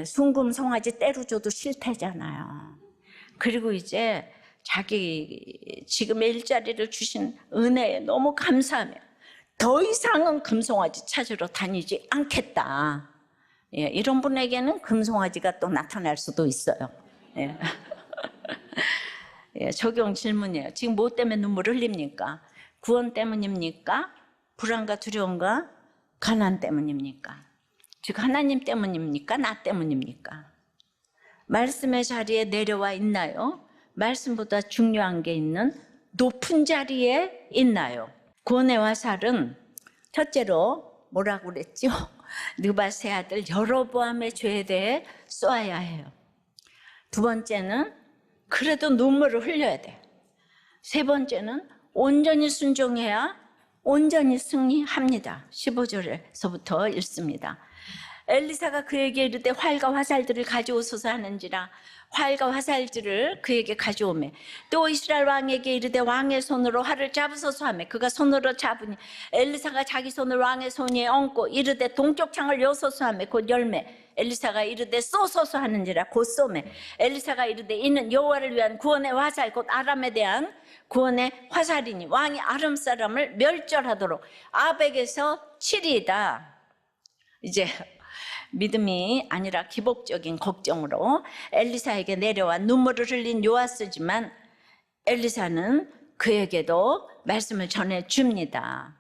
순금 송아지 때려줘도 싫대잖아요. 그리고 이제 자기 지금의 일자리를 주신 은혜에 너무 감사하며 더 이상은 금송아지 찾으러 다니지 않겠다. 이런 분에게는 금송아지가 또 나타날 수도 있어요. 적용 질문이에요. 지금 뭐 때문에 눈물을 흘립니까? 구원 때문입니까? 불안과 두려움과 가난 때문입니까? 즉 하나님 때문입니까? 나 때문입니까? 말씀의 자리에 내려와 있나요? 말씀보다 중요한 게 있는 높은 자리에 있나요? 구원의 화살은 첫째로 뭐라고 그랬죠? 느밧의 아들 여로보암의 죄에 대해 쏘아야 해요. 두 번째는 그래도 눈물을 흘려야 돼. 세 번째는 온전히 순종해야 온전히 승리합니다. 15절에서부터 읽습니다. 엘리사가 그에게 이르되 활과 화살들을 가져오소서 하는지라 활과 화살들을 그에게 가져오매 또 이스라엘 왕에게 이르되 왕의 손으로 활을 잡으소서 하매 그가 손으로 잡으니 엘리사가 자기 손을 왕의 손 위에 얹고 이르되 동쪽 창을 여소서 하매 곧 열매 엘리사가 이르되 쏘소서 하는지라 곧 쏘매 엘리사가 이르되 이는 여호와를 위한 구원의 화살 곧 아람에 대한 구원의 화살이니 왕이 아람 사람을 멸절하도록 아벡에서 치리이다. 이제 믿음이 아니라 기복적인 걱정으로 엘리사에게 내려와 눈물을 흘린 요아스지만 엘리사는 그에게도 말씀을 전해줍니다.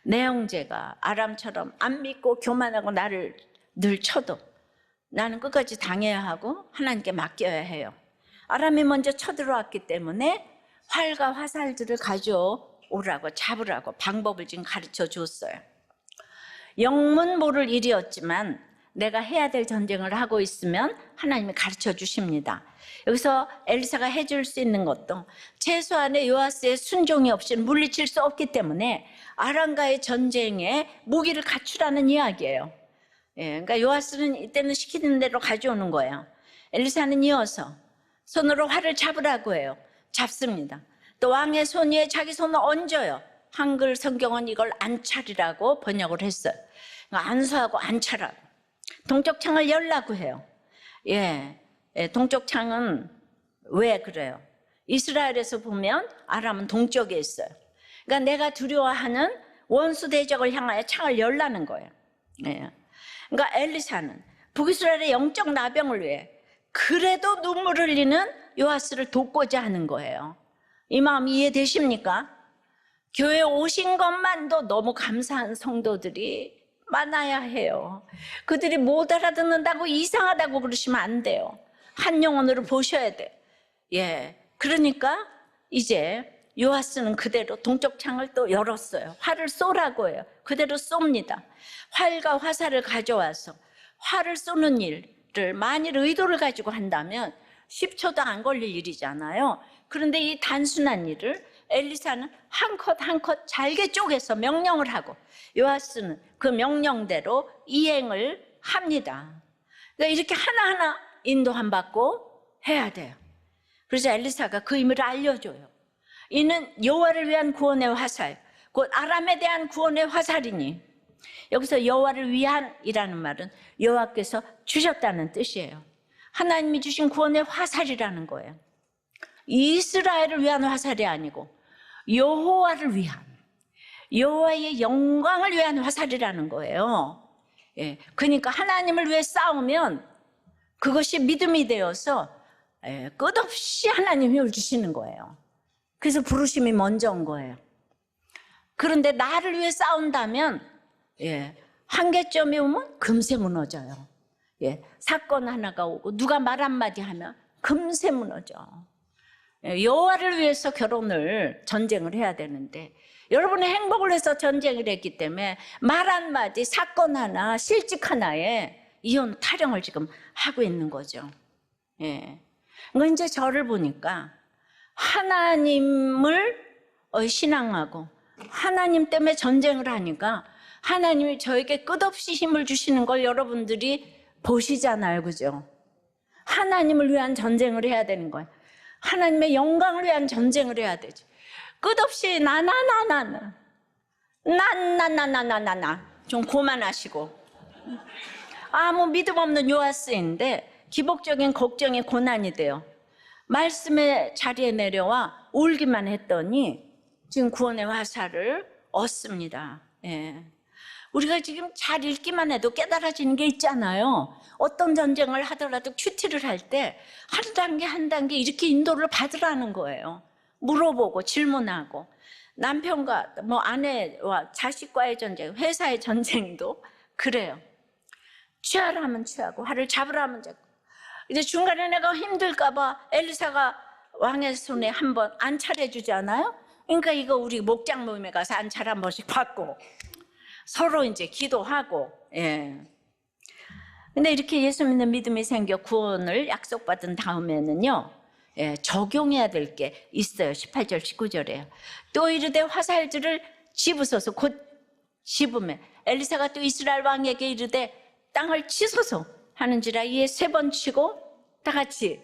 내 형제가 아람처럼 안 믿고 교만하고 나를 늘 쳐도 나는 끝까지 당해야 하고 하나님께 맡겨야 해요. 아람이 먼저 쳐들어왔기 때문에 활과 화살들을 가져오라고 잡으라고 방법을 지금 가르쳐 줬어요. 영문 모를 일이었지만 내가 해야 될 전쟁을 하고 있으면 하나님이 가르쳐 주십니다. 여기서 엘리사가 해줄 수 있는 것도 최소한의 요아스의 순종이 없이는 물리칠 수 없기 때문에 아람과의 전쟁에 무기를 갖추라는 이야기예요. 그러니까 요아스는 이때는 시키는 대로 가져오는 거예요. 엘리사는 이어서 손으로 활을 잡으라고 해요. 잡습니다. 또 왕의 손 위에 자기 손을 얹어요. 한글 성경은 이걸 안찰이라고 번역을 했어요. 안수하고 안찰하고 동쪽 창을 열라고 해요. 동쪽 창은 왜 그래요? 이스라엘에서 보면 아람은 동쪽에 있어요. 그러니까 내가 두려워하는 원수 대적을 향하여 창을 열라는 거예요. 그러니까 엘리사는 북이스라엘의 영적 나병을 위해 그래도 눈물 흘리는 요아스를 돕고자 하는 거예요. 이 마음 이해되십니까? 교회 오신 것만도 너무 감사한 성도들이 많아야 해요. 그들이 못 알아듣는다고 이상하다고 그러시면 안 돼요. 한 영혼으로 보셔야 돼. 예, 그러니까 이제 요아스는 그대로 동쪽 창을 또 열었어요. 활을 쏘라고 해요. 그대로 쏩니다. 활과 화살을 가져와서 활을 쏘는 일을 만일 의도를 가지고 한다면 10초도 안 걸릴 일이잖아요. 그런데 이 단순한 일을 엘리사는 한 컷 한 컷 잘게 쪼개서 명령을 하고 요아스는 그 명령대로 이행을 합니다. 그러니까 이렇게 하나하나 인도함 받고 해야 돼요. 그래서 엘리사가 그 의미를 알려줘요. 이는 여호와를 위한 구원의 화살, 곧 아람에 대한 구원의 화살이니, 여기서 여호와를 위한이라는 말은 여호와께서 주셨다는 뜻이에요. 하나님이 주신 구원의 화살이라는 거예요. 이스라엘을 위한 화살이 아니고 여호와를 위한, 여호와의 영광을 위한 화살이라는 거예요. 예, 그러니까 하나님을 위해 싸우면 그것이 믿음이 되어서 끝없이 하나님 힘을 주시는 거예요. 그래서 부르심이 먼저 온 거예요. 그런데 나를 위해 싸운다면 한계점이 오면 금세 무너져요. 사건 하나가 오고 누가 말 한마디 하면 금세 무너져. 여호와를 위해서 전쟁을 해야 되는데 여러분의 행복을 위해서 전쟁을 했기 때문에 말 한마디, 사건 하나, 실직 하나에 이혼 타령을 지금 하고 있는 거죠. 그러니까 이제 저를 보니까 하나님을 신앙하고 하나님 때문에 전쟁을 하니까 하나님이 저에게 끝없이 힘을 주시는 걸 여러분들이 보시잖아요. 그죠? 하나님을 위한 전쟁을 해야 되는 거예요. 하나님의 영광을 위한 전쟁을 해야 되죠. 끝없이 나나나나나 좀 고만하시고, 아무 믿음 없는 요아스인데 기복적인 걱정이 고난이 돼요. 말씀의 자리에 내려와 울기만 했더니 지금 구원의 화살을 얻습니다. 우리가 지금 잘 읽기만 해도 깨달아지는 게 있잖아요. 어떤 전쟁을 하더라도 큐티를 할 때 한 단계 한 단계 이렇게 인도를 받으라는 거예요. 물어보고 질문하고, 남편과 아내와 자식과의 전쟁, 회사의 전쟁도 그래요. 취하라면 취하고 화를 잡으라면 잡고. 이제 중간에 내가 힘들까 봐 엘리사가 왕의 손에 한번 안찰해 주잖아요. 그러니까 이거 우리 목장 모임에 가서 안찰 한 번씩 받고 서로 이제 기도하고. 근데 이렇게 예수 믿는 믿음이 생겨 구원을 약속받은 다음에는요, 적용해야 될 게 있어요. 18절 19절에요. 또 이르되 화살들을 집으소서. 곧 집으매 엘리사가 또 이스라엘 왕에게 이르되 땅을 치소서 하는지라. 이에 3번 치고 다 같이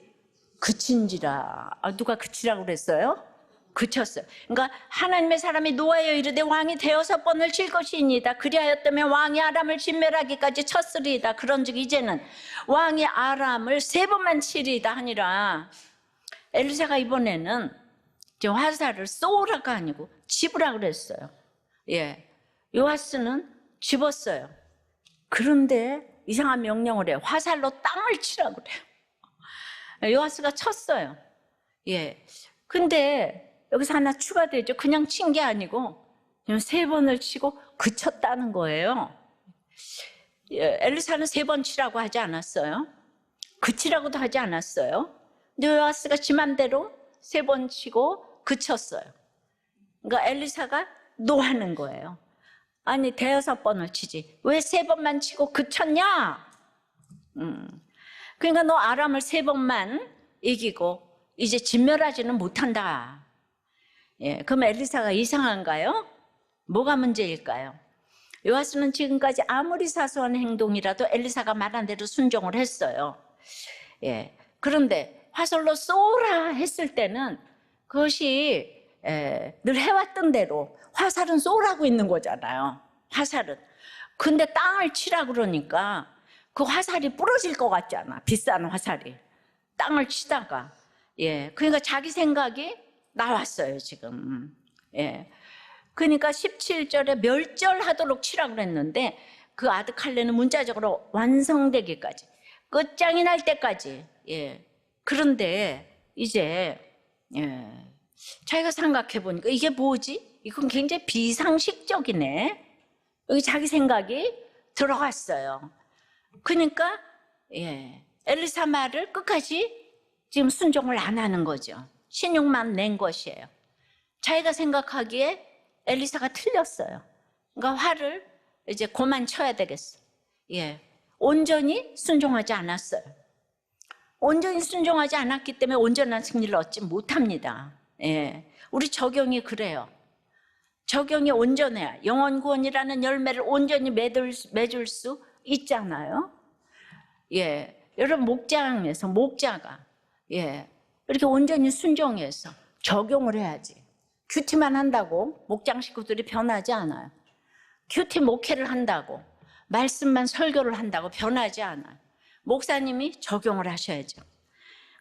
그친지라. 누가 그치라고 그랬어요? 그쳤어요. 그러니까 하나님의 사람이 노하여 이르되 왕이 6번을 칠 것이니이다. 그리하였다면 왕이 아람을 진멸하기까지 쳤으리이다. 그런즉 이제는 왕이 아람을 3번만 치리이다 하니라. 엘리사가 이번에는 화살을 쏘라가 아니고 집으라 그랬어요. 요아스는 집었어요. 그런데 이상한 명령을 해요. 화살로 땅을 치라고 그래요. 요아스가 쳤어요. 근데 여기서 하나 추가되죠. 그냥 친 게 아니고 3번을 치고 그쳤다는 거예요. 엘리사는 3번 치라고 하지 않았어요. 그치라고도 하지 않았어요. 근데 요아스가 지 맘대로 3번 치고 그쳤어요. 그러니까 엘리사가 노하는 거예요. 아니 5번을 치지 왜 3번만 치고 그쳤냐? 그러니까 너 아람을 3번만 이기고 이제 진멸하지는 못한다. 그럼 엘리사가 이상한가요? 뭐가 문제일까요? 요아스는 지금까지 아무리 사소한 행동이라도 엘리사가 말한 대로 순종을 했어요. 그런데 화살로 쏘라 했을 때는 그것이 늘 해왔던 대로 화살은 쏘라고 있는 거잖아요. 화살은. 근데 땅을 치라 그러니까 그 화살이 부러질 것 같잖아. 비싼 화살이. 땅을 치다가. 그러니까 자기 생각이 나왔어요, 지금. 그러니까 17절에 멸절하도록 치라고 그랬는데 그 아드칼레는 문자적으로 완성되기까지, 끝장이 날 때까지. 예. 그런데 이제 자기가 생각해 보니까 이게 뭐지? 이건 굉장히 비상식적이네. 여기 자기 생각이 들어갔어요. 그러니까 엘리사 말을 끝까지 지금 순종을 안 하는 거죠. 신용만 낸 것이에요. 자기가 생각하기에 엘리사가 틀렸어요. 그러니까 화를 이제 그만 쳐야 되겠어. 온전히 순종하지 않았어요. 온전히 순종하지 않았기 때문에 온전한 승리를 얻지 못합니다. 우리 적용이 그래요. 적용이 온전해야 영원 구원이라는 열매를 온전히 맺을 수 있잖아요. 여러분 목장에서 목자가 이렇게 온전히 순종해서 적용을 해야지. 큐티만 한다고 목장 식구들이 변하지 않아요. 큐티 목회를 한다고, 말씀만 설교를 한다고 변하지 않아요. 목사님이 적용을 하셔야죠.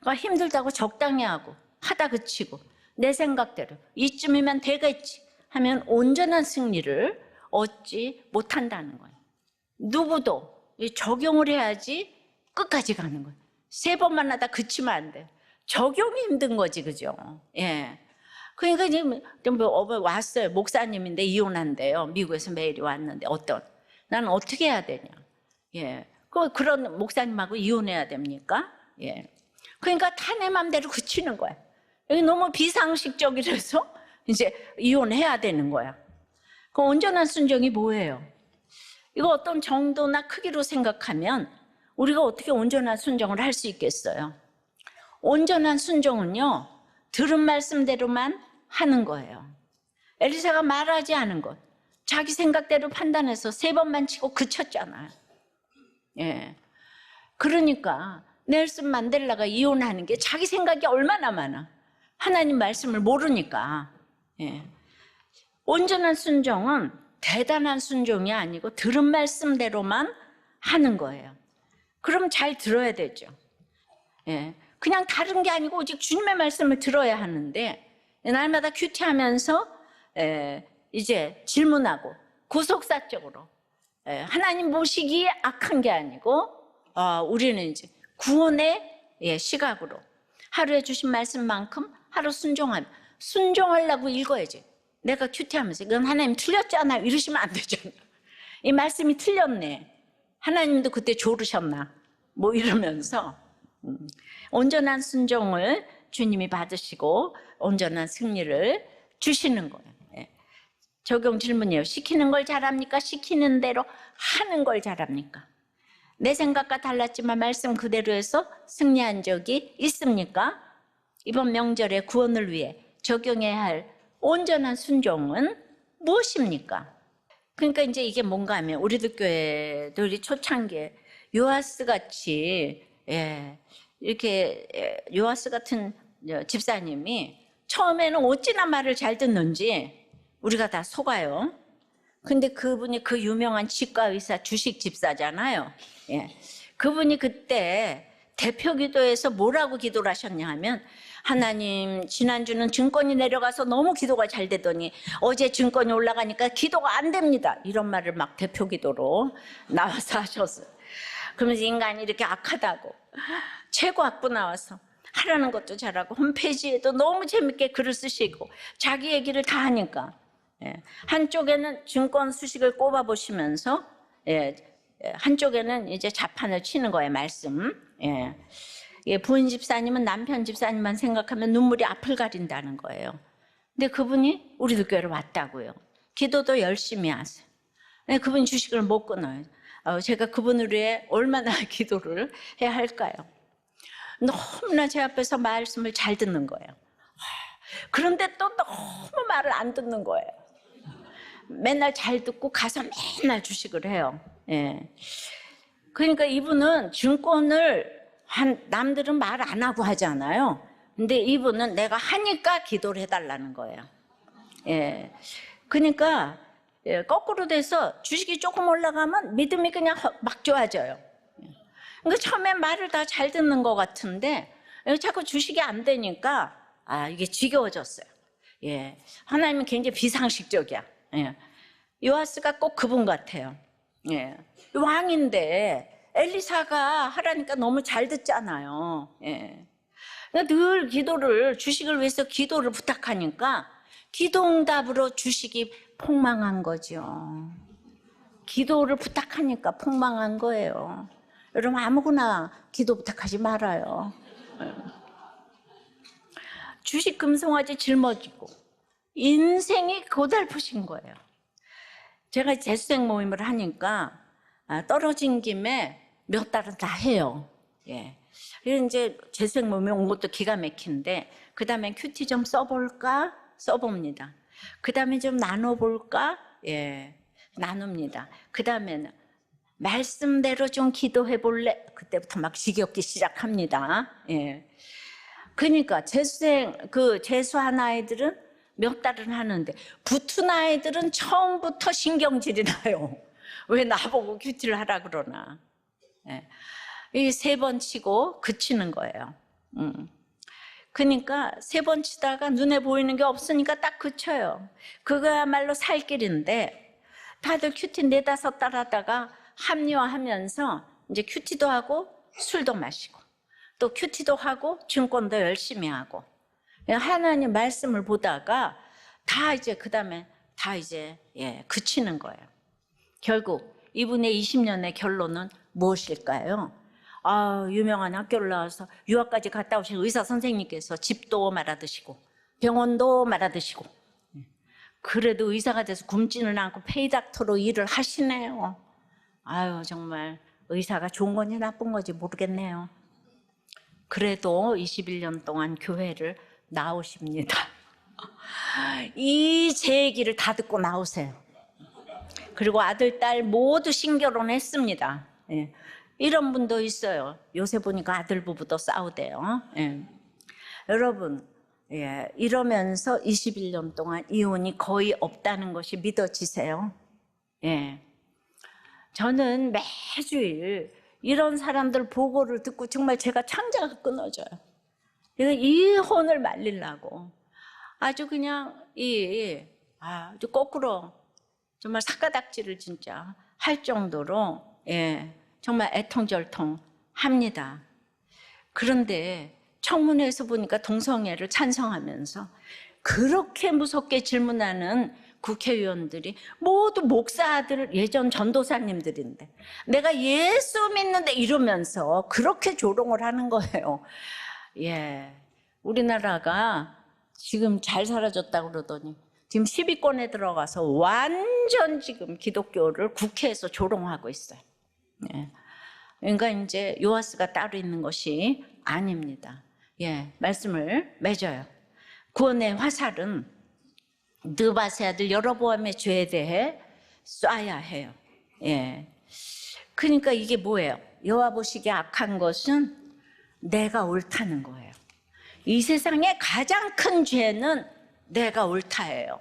그러니까 힘들다고 적당히 하고 하다 그치고 내 생각대로 이쯤이면 되겠지 하면 온전한 승리를 얻지 못한다는 거예요. 누구도 적용을 해야지 끝까지 가는 거예요. 3번만 하다 그치면 안 돼요. 적용이 힘든 거지, 그죠? 그러니까 지금 왔어요. 목사님인데 이혼한대요. 미국에서 메일이 왔는데 나는 어떻게 해야 되냐? 그런 목사님하고 이혼해야 됩니까? 그러니까 내 맘대로 그치는 거야. 여기 너무 비상식적이라서 이제 이혼해야 되는 거야. 그 온전한 순종이 뭐예요? 이거 어떤 정도나 크기로 생각하면 우리가 어떻게 온전한 순종을 할 수 있겠어요? 온전한 순종은요, 들은 말씀대로만 하는 거예요. 엘리사가 말하지 않은 것, 자기 생각대로 판단해서 3번만 치고 그쳤잖아요. 그러니까 넬슨 만델라가 이혼하는 게 자기 생각이 얼마나 많아. 하나님 말씀을 모르니까. 온전한 순종은 대단한 순종이 아니고 들은 말씀대로만 하는 거예요. 그럼 잘 들어야 되죠. 그냥 다른 게 아니고 오직 주님의 말씀을 들어야 하는데, 날마다 큐티하면서 이제 질문하고 구속사적으로 하나님 모시기에 악한 게 아니고 우리는 이제 구원의 시각으로 하루에 주신 말씀만큼 하루 순종하려고 읽어야지. 내가 큐티하면서 이건 하나님 틀렸잖아 이러시면 안 되잖아. 이 말씀이 틀렸네, 하나님도 그때 조르셨나 뭐 이러면서 온전한 순종을 주님이 받으시고 온전한 승리를 주시는 거예요. 적용 질문이에요. 시키는 걸 잘합니까? 시키는 대로 하는 걸 잘합니까? 내 생각과 달랐지만 말씀 그대로 해서 승리한 적이 있습니까? 이번 명절에 구원을 위해 적용해야 할 온전한 순종은 무엇입니까? 그러니까 이제 이게 뭔가 하면 우리들 교회도 우리 초창기에 요아스 같이 이렇게 요아스 같은 집사님이 처음에는 어찌나 말을 잘 듣는지 우리가 다 속아요. 근데 그분이 그 유명한 치과의사 주식 집사잖아요. 그분이 그때 대표 기도에서 뭐라고 기도를 하셨냐 하면, 하나님 지난주는 증권이 내려가서 너무 기도가 잘 되더니 어제 증권이 올라가니까 기도가 안 됩니다, 이런 말을 막 대표 기도로 나와서 하셨어요. 그러면서 인간이 이렇게 악하다고 최고 학부 나와서 하라는 것도 잘하고 홈페이지에도 너무 재밌게 글을 쓰시고 자기 얘기를 다 하니까 한쪽에는 증권 수식을 꼽아 보시면서 한쪽에는 이제 자판을 치는 거예요, 말씀. 부인 집사님은 남편 집사님만 생각하면 눈물이 앞을 가린다는 거예요. 근데 그분이 우리들 교회로 왔다고요. 기도도 열심히 하세요. 그분 주식을 못 끊어요. 제가 그분을 위해 얼마나 기도를 해야 할까요? 너무나 제 앞에서 말씀을 잘 듣는 거예요. 그런데 또 너무 말을 안 듣는 거예요. 맨날 잘 듣고 가서 맨날 주식을 해요. 그러니까 이분은 증권을 남들은 말 안 하고 하잖아요. 근데 이분은 내가 하니까 기도를 해달라는 거예요. 그러니까 거꾸로 돼서 주식이 조금 올라가면 믿음이 그냥 막 좋아져요. 그러니까 처음에 말을 다 잘 듣는 것 같은데 자꾸 주식이 안 되니까 이게 지겨워졌어요. 하나님은 굉장히 비상식적이야. 요아스가 꼭 그분 같아요. 예. 왕인데 엘리사가 하라니까 너무 잘 듣잖아요. 예. 늘 기도를, 주식을 위해서 기도를 부탁하니까 기도응답으로 주식이 폭망한 거죠. 기도를 부탁하니까 폭망한 거예요. 여러분 아무거나 기도 부탁하지 말아요. 주식 금송아지 짊어지고 인생이 고달프신 거예요. 제가 재수생 모임을 하니까 떨어진 김에 몇 달은 다 해요. 예. 그래서 이제 재수생 모임에 온 것도 기가 막힌데 그 다음에 큐티 좀 써볼까? 써봅니다. 그 다음에 좀 나눠볼까? 예, 나눕니다. 그 다음에는 말씀대로 좀 기도해 볼래? 그때부터 막 지겹기 시작합니다. 예. 그러니까 재수한 아이들은 몇 달은 하는데 붙은 아이들은 처음부터 신경질이 나요. 왜 나보고 큐티를 하라 그러나. 예. 이 3번 치고 그치는 거예요. 그러니까 3번 치다가 눈에 보이는 게 없으니까 딱 그쳐요. 그거야말로 살 길인데 다들 큐티 4-5달 하다가 합리화하면서 이제 큐티도 하고 술도 마시고 또 큐티도 하고 증권도 열심히 하고 하나님 말씀을 보다가 다 이제 그 다음에 다 이제 그치는 거예요. 결국 이분의 20년의 결론은 무엇일까요? 유명한 학교를 나와서 유학까지 갔다 오신 의사 선생님께서 집도 말아드시고 병원도 말아드시고 그래도 의사가 돼서 굶지는 않고 페이닥터로 일을 하시네요. 정말 의사가 좋은 건지 나쁜 건지 모르겠네요. 그래도 21년 동안 교회를 나오십니다. 이 제 얘기를 다 듣고 나오세요. 그리고 아들, 딸 모두 신결혼했습니다. 예. 이런 분도 있어요. 요새 보니까 아들 부부도 싸우대요. 예. 여러분, 이러면서 21년 동안 이혼이 거의 없다는 것이 믿어지세요? 예. 저는 매주일 이런 사람들 보고를 듣고 정말 제가 창자가 끊어져요. 이혼을 말리려고 아주 그냥 아주 거꾸로 정말 삭가닥지를 진짜 할 정도로 정말 애통절통 합니다. 그런데 청문회에서 보니까 동성애를 찬성하면서 그렇게 무섭게 질문하는 국회의원들이 모두 목사들, 예전 전도사님들인데 내가 예수 믿는데 이러면서 그렇게 조롱을 하는 거예요. 우리나라가 지금 잘 사라졌다고 그러더니 지금 10위권에 들어가서 완전 지금 기독교를 국회에서 조롱하고 있어요. 그러니까 이제 요아스가 따로 있는 것이 아닙니다. 말씀을 맺어요. 구원의 화살은 느밧의 아들 여로보암의 죄에 대해 쏴야 해요. 그러니까 이게 뭐예요? 여호와 보시기에 악한 것은 내가 옳다는 거예요. 이 세상에 가장 큰 죄는 내가 옳다예요.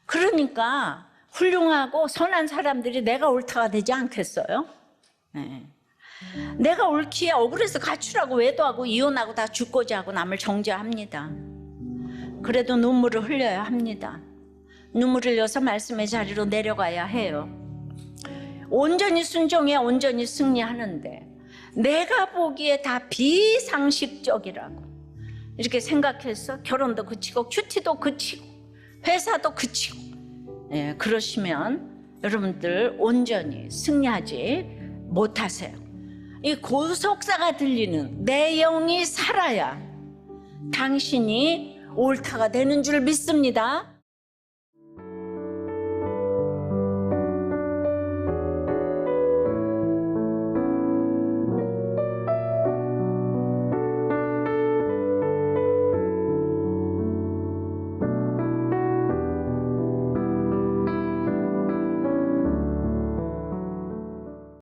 그러니까 훌륭하고 선한 사람들이 내가 옳다가 되지 않겠어요? 내가 옳기에 억울해서 가출하고 외도하고 이혼하고 다 죽고자 하고 남을 정죄합니다. 그래도 눈물을 흘려야 합니다. 눈물을 흘려서 말씀의 자리로 내려가야 해요. 온전히 순종해야 온전히 승리하는데 내가 보기에 다 비상식적이라고 이렇게 생각해서 결혼도 그치고 큐티도 그치고 회사도 그치고 그러시면 여러분들 온전히 승리하지 못하세요. 이 고속사가 들리는 내 영이 살아야 당신이 옳다가 되는 줄 믿습니다.